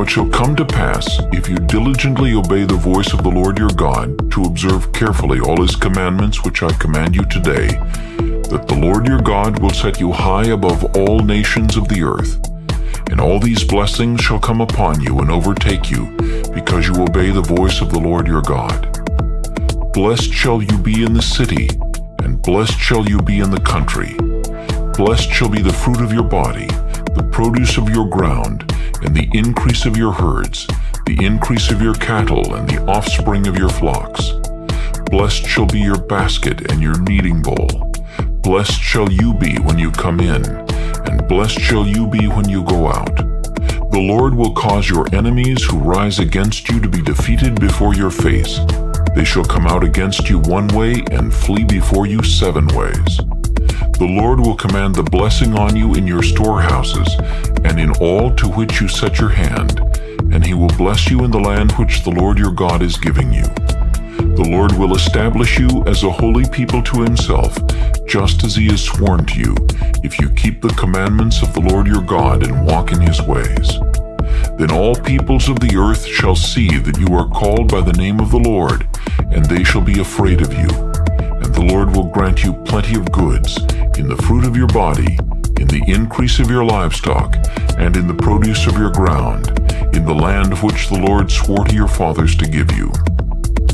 it shall come to pass, if you diligently obey the voice of the Lord your God, to observe carefully all his commandments which I command you today, that the Lord your God will set you high above all nations of the earth. And all these blessings shall come upon you and overtake you, because you obey the voice of the Lord your God. Blessed shall you be in the city, and blessed shall you be in the country. Blessed shall be the fruit of your body, the produce of your ground, and the increase of your herds, the increase of your cattle, and the offspring of your flocks. Blessed shall be your basket and your kneading bowl. Blessed shall you be when you come in, and blessed shall you be when you go out. The Lord will cause your enemies who rise against you to be defeated before your face. They shall come out against you one way and flee before you 7 ways. The Lord will command the blessing on you in your storehouses and in all to which you set your hand, and he will bless you in the land which the Lord your God is giving you. The Lord will establish you as a holy people to himself, just as he has sworn to you, if you keep the commandments of the Lord your God and walk in his ways. Then all peoples of the earth shall see that you are called by the name of the Lord, and they shall be afraid of you. And the Lord will grant you plenty of goods, in the fruit of your body, in the increase of your livestock, and in the produce of your ground, in the land of which the Lord swore to your fathers to give you.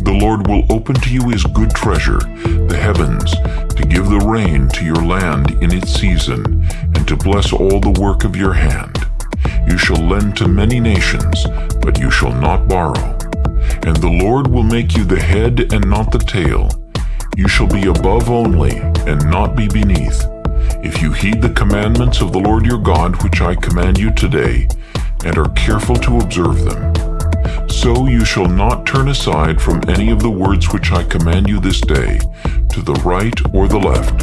The Lord will open to you his good treasure, the heavens, to give the rain to your land in its season, and to bless all the work of your hand. You shall lend to many nations, but you shall not borrow. And the Lord will make you the head and not the tail. You shall be above only, and not be beneath, if you heed the commandments of the Lord your God which I command you today, and are careful to observe them. So you shall not turn aside from any of the words which I command you this day, to the right or the left,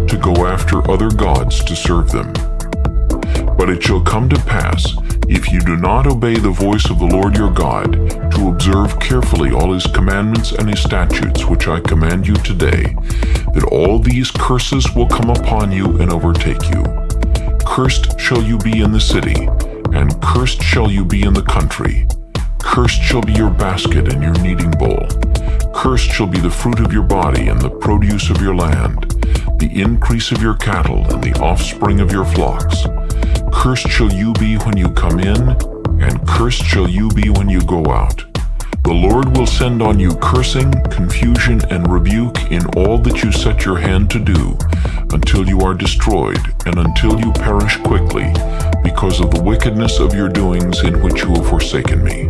to go after other gods to serve them. But it shall come to pass, if you do not obey the voice of the Lord your God, to observe carefully all his commandments and his statutes which I command you today, that all these curses will come upon you and overtake you. Cursed shall you be in the city, and cursed shall you be in the country. Cursed shall be your basket and your kneading bowl. Cursed shall be the fruit of your body and the produce of your land, the increase of your cattle and the offspring of your flocks. Cursed shall you be when you come in, and cursed shall you be when you go out. The Lord will send on you cursing, confusion, and rebuke in all that you set your hand to do, until you are destroyed, and until you perish quickly, because of the wickedness of your doings in which you have forsaken me.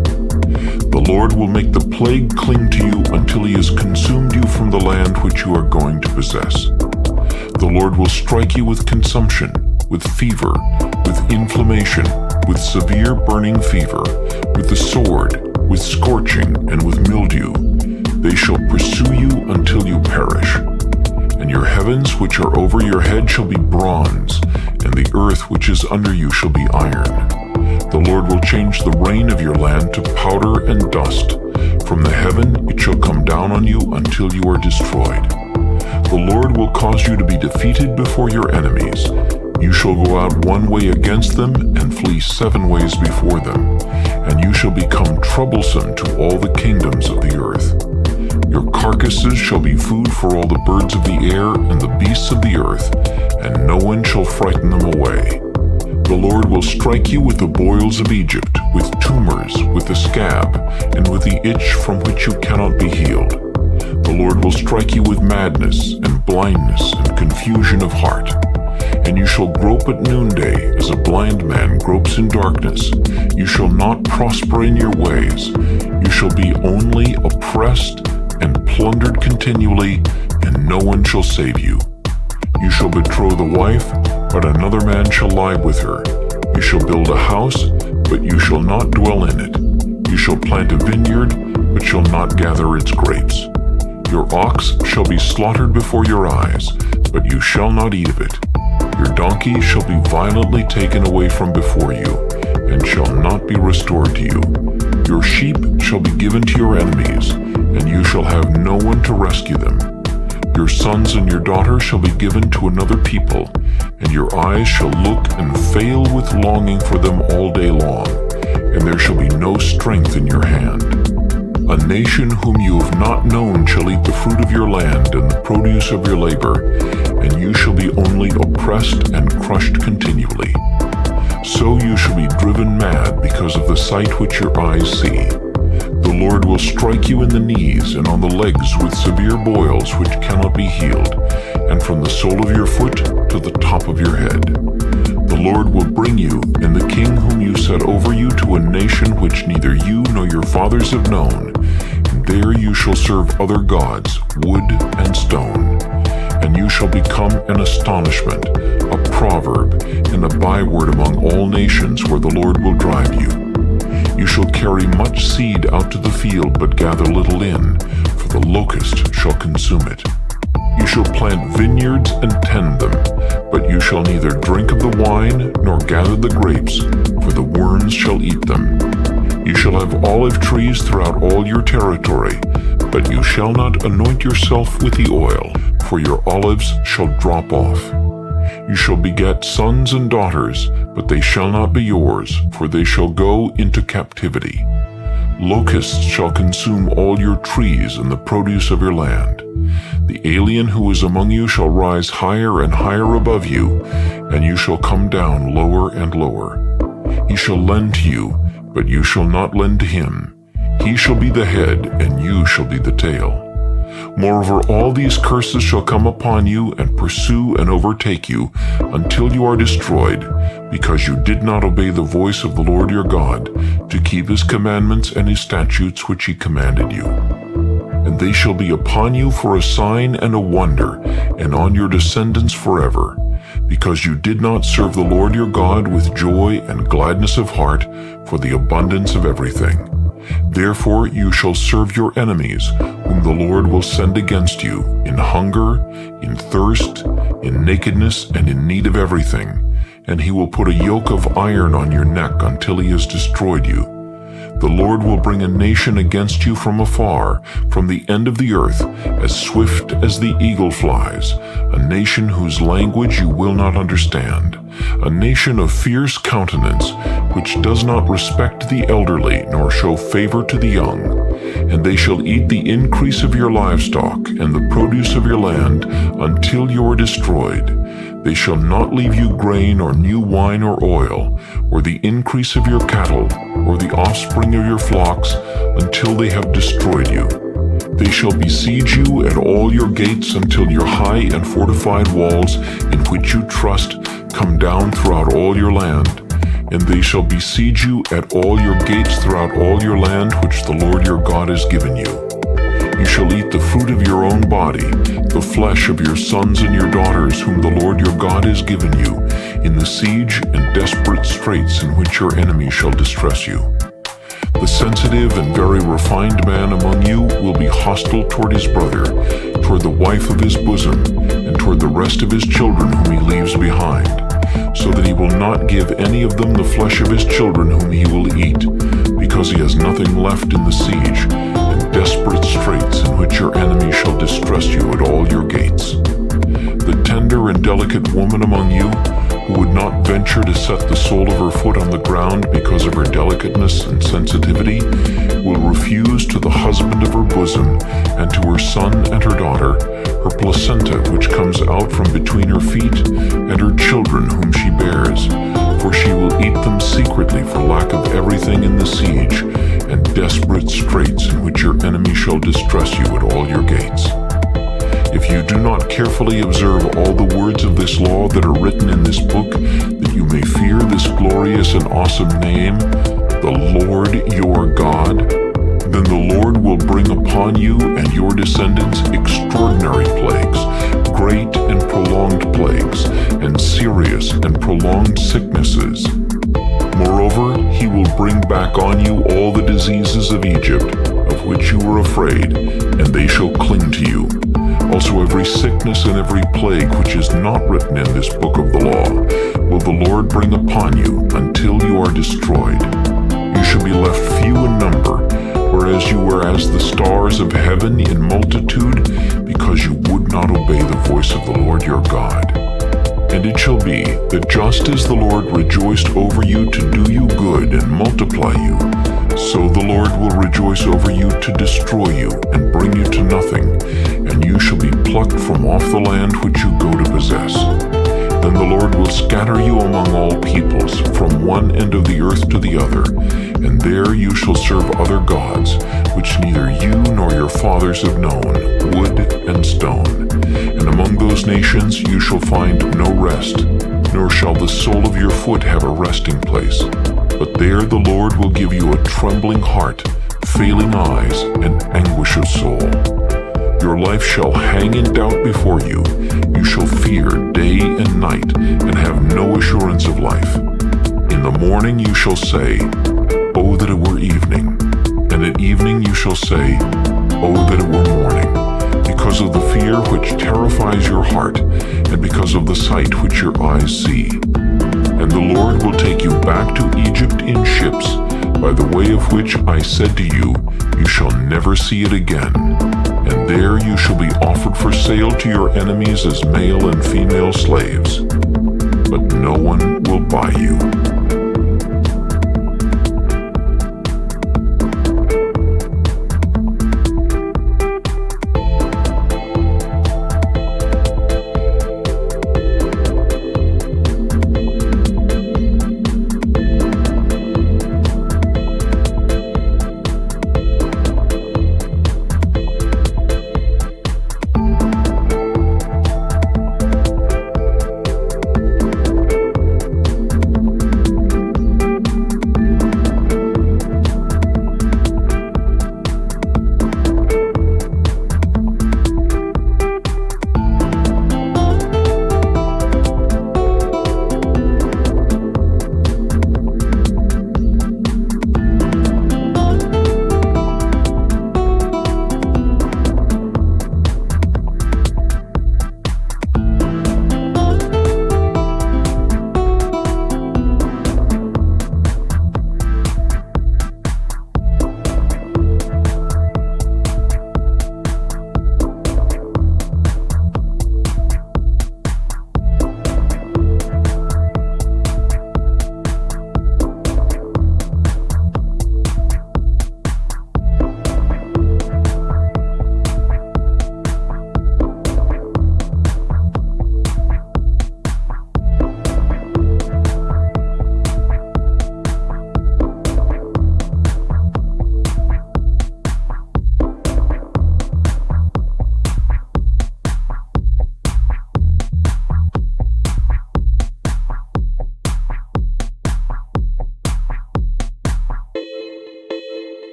The Lord will make the plague cling to you until he has consumed you from the land which you are going to possess. The Lord will strike you with consumption, with fever, with inflammation, with severe burning fever, with the sword, with scorching, and with mildew. They shall pursue you until you perish. And your heavens which are over your head shall be bronze, and the earth which is under you shall be iron. The Lord will change the rain of your land to powder and dust. From the heaven it shall come down on you until you are destroyed. The Lord will cause you to be defeated before your enemies. You shall go out one way against them, and flee 7 ways before them, and you shall become troublesome to all the kingdoms of the earth. Your carcasses shall be food for all the birds of the air and the beasts of the earth, and no one shall frighten them away. The Lord will strike you with the boils of Egypt, with tumors, with the scab, and with the itch from which you cannot be healed. The Lord will strike you with madness, and blindness, and confusion of heart. And you shall grope at noonday, as a blind man gropes in darkness. You shall not prosper in your ways. You shall be only oppressed and plundered continually, and no one shall save you. You shall betroth a wife, but another man shall lie with her. You shall build a house, but you shall not dwell in it. You shall plant a vineyard, but shall not gather its grapes. Your ox shall be slaughtered before your eyes, but you shall not eat of it. Your donkey shall be violently taken away from before you, and shall not be restored to you. Your sheep shall be given to your enemies, and you shall have no one to rescue them. Your sons and your daughters shall be given to another people, and your eyes shall look and fail with longing for them all day long, and there shall be no strength in your hand. A nation whom you have not known shall eat the fruit of your land and the produce of your labor, and you shall be only oppressed and crushed continually. So you shall be driven mad because of the sight which your eyes see. The Lord will strike you in the knees and on the legs with severe boils which cannot be healed, and from the sole of your foot to the top of your head. The Lord will bring you and the king whom you set over you to a nation which neither you nor your fathers have known, and there you shall serve other gods, wood and stone. And you shall become an astonishment, a proverb, and a byword among all nations where the Lord will drive you. You shall carry much seed out to the field, but gather little in, for the locust shall consume it. You shall plant vineyards and tend them, but you shall neither drink of the wine nor gather the grapes, for the worms shall eat them. You shall have olive trees throughout all your territory, but you shall not anoint yourself with the oil, for your olives shall drop off. You shall beget sons and daughters, but they shall not be yours, for they shall go into captivity. Locusts shall consume all your trees and the produce of your land. The alien who is among you shall rise higher and higher above you, and you shall come down lower and lower. He shall lend to you, but you shall not lend to him. He shall be the head, and you shall be the tail. Moreover, all these curses shall come upon you and pursue and overtake you until you are destroyed, because you did not obey the voice of the Lord your God to keep his commandments and his statutes which he commanded you. And they shall be upon you for a sign and a wonder, and on your descendants forever, because you did not serve the Lord your God with joy and gladness of heart for the abundance of everything. Therefore you shall serve your enemies, whom the Lord will send against you, in hunger, in thirst, in nakedness, and in need of everything, and he will put a yoke of iron on your neck until he has destroyed you. The Lord will bring a nation against you from afar, from the end of the earth, as swift as the eagle flies, a nation whose language you will not understand, a nation of fierce countenance, which does not respect the elderly, nor show favor to the young. And they shall eat the increase of your livestock, and the produce of your land, until you are destroyed. They shall not leave you grain or new wine or oil, or the increase of your cattle, or the offspring of your flocks, until they have destroyed you. They shall besiege you at all your gates until your high and fortified walls, in which you trust, come down throughout all your land. And they shall besiege you at all your gates throughout all your land which the Lord your God has given you. You shall eat the fruit of your own body, the flesh of your sons and your daughters whom the Lord your God has given you, in the siege and desperate straits in which your enemy shall distress you. The sensitive and very refined man among you will be hostile toward his brother, toward the wife of his bosom, and toward the rest of his children whom he leaves behind, so that he will not give any of them the flesh of his children whom he will eat, because he has nothing left in the siege and desperate straits in which your enemy shall distress you at all your gates. The tender and delicate woman among you, who would not venture to set the sole of her foot on the ground because of her delicateness and sensitivity, will refuse to the husband of her bosom, and to her son and her daughter, her placenta which comes out from between her feet, and her children whom she bears, for she will eat them secretly for lack of everything in the siege and desperate straits in which your enemy shall distress you at all your gates. If you do not carefully observe all the words of this law that are written in this book, that you may fear this glorious and awesome name, the Lord your God, then the Lord will bring upon you and your descendants extraordinary plagues, great and prolonged plagues, and serious and prolonged sicknesses. Moreover, he will bring back on you all the diseases of Egypt, of which you were afraid, and they shall cling to you. Also every sickness and every plague which is not written in this book of the law will the Lord bring upon you until you are destroyed. You shall be left few in number, whereas you were as the stars of heaven in multitude, because you would not obey the voice of the Lord your God. And it shall be that just as the Lord rejoiced over you to do you good and multiply you, so the Lord will rejoice over you to destroy you and bring you to nothing, and you shall be plucked from off the land which you go to possess. Then the Lord will scatter you among all peoples, from one end of the earth to the other, and there you shall serve other gods, which neither you nor your fathers have known, wood and stone. And among those nations you shall find no rest, nor shall the sole of your foot have a resting place. But there the Lord will give you a trembling heart, failing eyes, and anguish of soul. Your life shall hang in doubt before you. You shall fear day and night, and have no assurance of life. In the morning you shall say, "Oh, that it were evening." And at evening you shall say, "Oh, that it were morning," because of the fear which terrifies your heart, and because of the sight which your eyes see. And the Lord will take you back to Egypt in ships, by the way of which I said to you, you shall never see it again. And there you shall be offered for sale to your enemies as male and female slaves. But no one will buy you.